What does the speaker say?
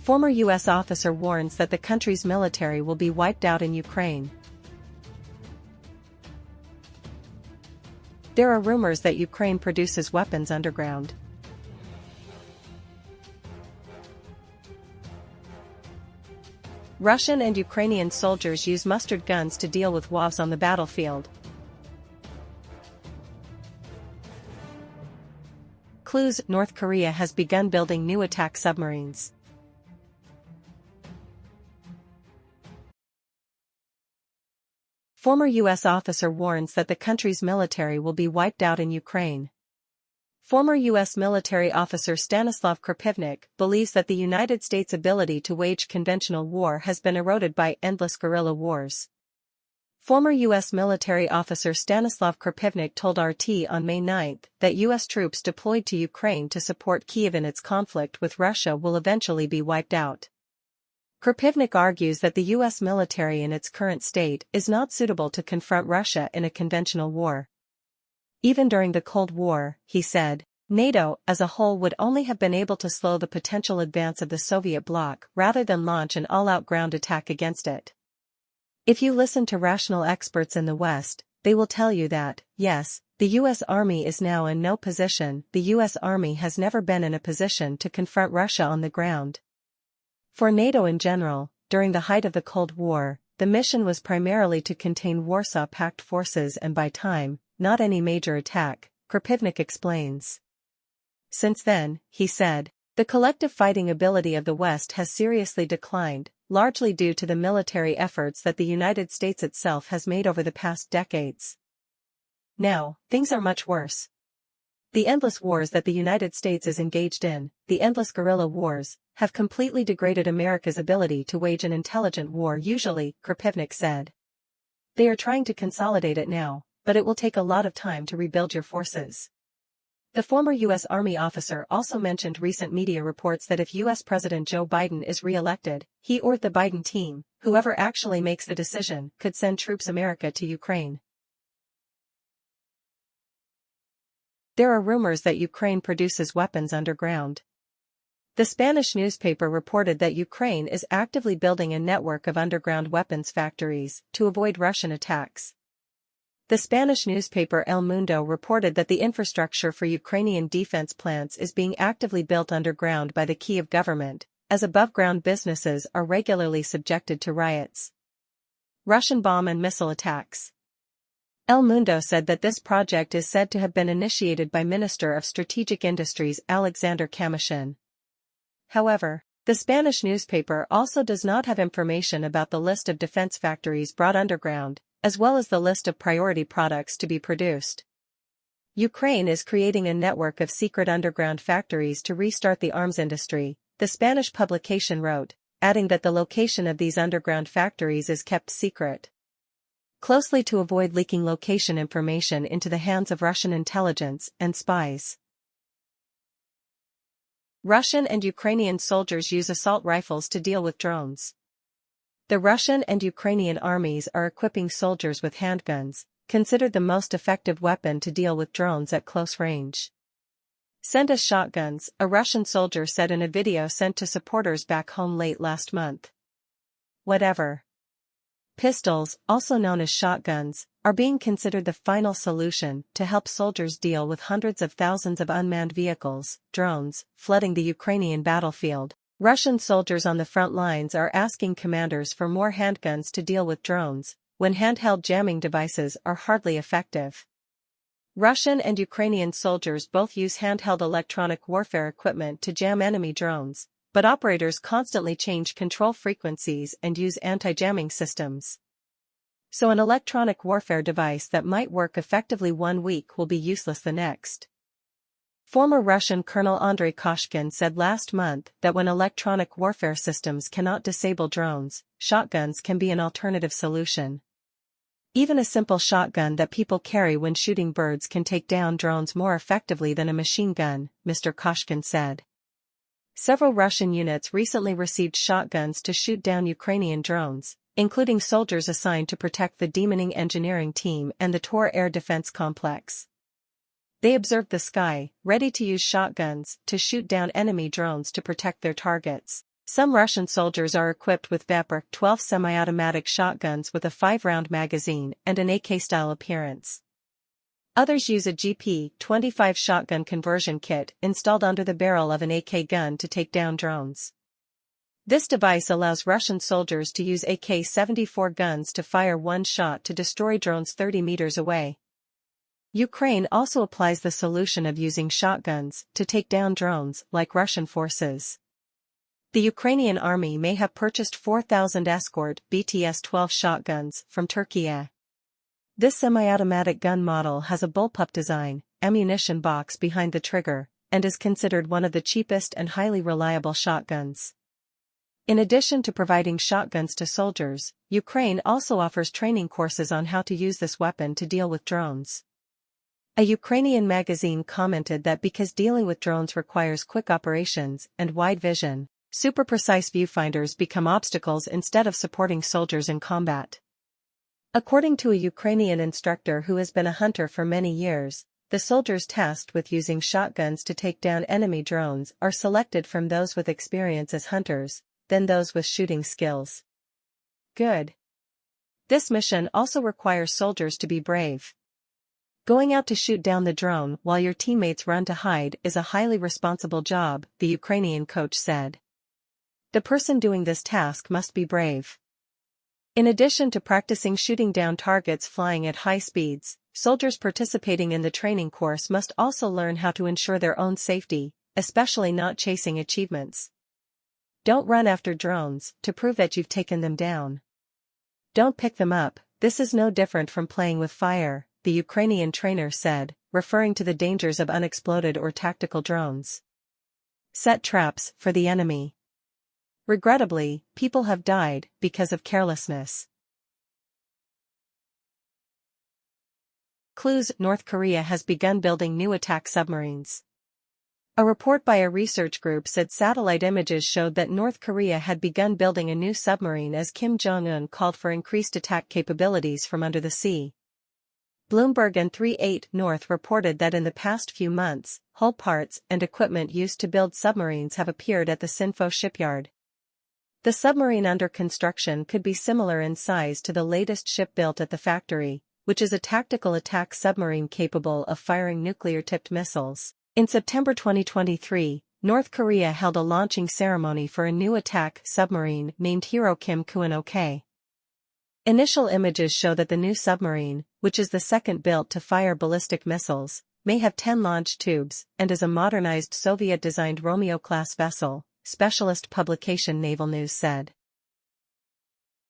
Former U.S. officer warns that the country's military will be wiped out in Ukraine. There are rumors that Ukraine produces weapons underground. Russian and Ukrainian soldiers use mustard guns to deal with wolves on the battlefield. Clues: North Korea has begun building new attack submarines. Former U.S. officer warns that the country's military will be wiped out in Ukraine. Former U.S. military officer Stanislav Krapivnik believes that the United States' ability to wage conventional war has been eroded by endless guerrilla wars. Former U.S. military officer Stanislav Krapivnik told RT on May 9 that U.S. troops deployed to Ukraine to support Kyiv in its conflict with Russia will eventually be wiped out. Krapivnik argues that the U.S. military in its current state is not suitable to confront Russia in a conventional war. Even during the Cold War, he said, NATO as a whole would only have been able to slow the potential advance of the Soviet bloc rather than launch an all-out ground attack against it. If you listen to rational experts in the West, they will tell you that, yes, the U.S. Army is now in no position. The U.S. Army has never been in a position to confront Russia on the ground. For NATO in general, during the height of the Cold War, the mission was primarily to contain Warsaw Pact forces and buy time, not any major attack, Krapivnik explains. Since then, he said, the collective fighting ability of the West has seriously declined, largely due to the military efforts that the United States itself has made over the past decades. Now, things are much worse. The endless wars that the United States is engaged in, the endless guerrilla wars, have completely degraded America's ability to wage an intelligent war usually, Krapivnik said. They are trying to consolidate it now, but it will take a lot of time to rebuild your forces. The former U.S. Army officer also mentioned recent media reports that if U.S. President Joe Biden is re-elected, he or the Biden team, whoever actually makes the decision, could send troops America to Ukraine. There are rumors that Ukraine produces weapons underground. The Spanish newspaper reported that Ukraine is actively building a network of underground weapons factories to avoid Russian attacks. The Spanish newspaper El Mundo reported that the infrastructure for Ukrainian defense plants is being actively built underground by the Kyiv government, as above-ground businesses are regularly subjected to riots. Russian bomb and missile attacks. El Mundo said that this project is said to have been initiated by Minister of Strategic Industries Alexander Kamyshin. However, the Spanish newspaper also does not have information about the list of defense factories brought underground, as well as the list of priority products to be produced. Ukraine is creating a network of secret underground factories to restart the arms industry, the Spanish publication wrote, adding that the location of these underground factories is kept secret, closely to avoid leaking location information into the hands of Russian intelligence and spies. Russian and Ukrainian soldiers use assault rifles to deal with drones. The Russian and Ukrainian armies are equipping soldiers with handguns, considered the most effective weapon to deal with drones at close range. Send us shotguns, a Russian soldier said in a video sent to supporters back home late last month. Whatever. Pistols, also known as shotguns, are being considered the final solution to help soldiers deal with hundreds of thousands of unmanned vehicles, drones, flooding the Ukrainian battlefield. Russian soldiers on the front lines are asking commanders for more handguns to deal with drones, when handheld jamming devices are hardly effective. Russian and Ukrainian soldiers both use handheld electronic warfare equipment to jam enemy drones, but operators constantly change control frequencies and use anti-jamming systems. So an electronic warfare device that might work effectively one week will be useless the next. Former Russian Colonel Andrei Koshkin said last month that when electronic warfare systems cannot disable drones, shotguns can be an alternative solution. Even a simple shotgun that people carry when shooting birds can take down drones more effectively than a machine gun, Mr. Koshkin said. Several Russian units recently received shotguns to shoot down Ukrainian drones, including soldiers assigned to protect the Demoning Engineering Team and the Tor Air Defense Complex. They observed the sky, ready to use shotguns to shoot down enemy drones to protect their targets. Some Russian soldiers are equipped with Vapor-12 semi-automatic shotguns with a 5-round magazine and an AK-style appearance. Others use a GP-25 shotgun conversion kit installed under the barrel of an AK gun to take down drones. This device allows Russian soldiers to use AK-74 guns to fire one shot to destroy drones 30 meters away. Ukraine also applies the solution of using shotguns to take down drones like Russian forces. The Ukrainian army may have purchased 4,000 Escort BTS-12 shotguns from Turkey. This semi-automatic gun model has a bullpup design, ammunition box behind the trigger, and is considered one of the cheapest and highly reliable shotguns. In addition to providing shotguns to soldiers, Ukraine also offers training courses on how to use this weapon to deal with drones. A Ukrainian magazine commented that because dealing with drones requires quick operations and wide vision, super-precise viewfinders become obstacles instead of supporting soldiers in combat. According to a Ukrainian instructor who has been a hunter for many years, the soldiers tasked with using shotguns to take down enemy drones are selected from those with experience as hunters, then those with shooting skills. Good. This mission also requires soldiers to be brave. Going out to shoot down the drone while your teammates run to hide is a highly responsible job, the Ukrainian coach said. The person doing this task must be brave. In addition to practicing shooting down targets flying at high speeds, soldiers participating in the training course must also learn how to ensure their own safety, especially not chasing achievements. Don't run after drones to prove that you've taken them down. Don't pick them up, this is no different from playing with fire, the Ukrainian trainer said, referring to the dangers of unexploded or tactical drones. Set traps for the enemy. Regrettably, people have died because of carelessness. Clues: North Korea has begun building new attack submarines. A report by a research group said satellite images showed that North Korea had begun building a new submarine as Kim Jong-un called for increased attack capabilities from under the sea. Bloomberg and 38 North reported that in the past few months, hull parts and equipment used to build submarines have appeared at the Sinfo shipyard. The submarine under construction could be similar in size to the latest ship built at the factory, which is a tactical attack submarine capable of firing nuclear-tipped missiles. In September 2023, North Korea held a launching ceremony for a new attack submarine named Hero Kim Kuan-ok. Initial images show that the new submarine, which is the second built to fire ballistic missiles, may have 10 launch tubes and is a modernized Soviet-designed Romeo-class vessel, specialist publication Naval News said.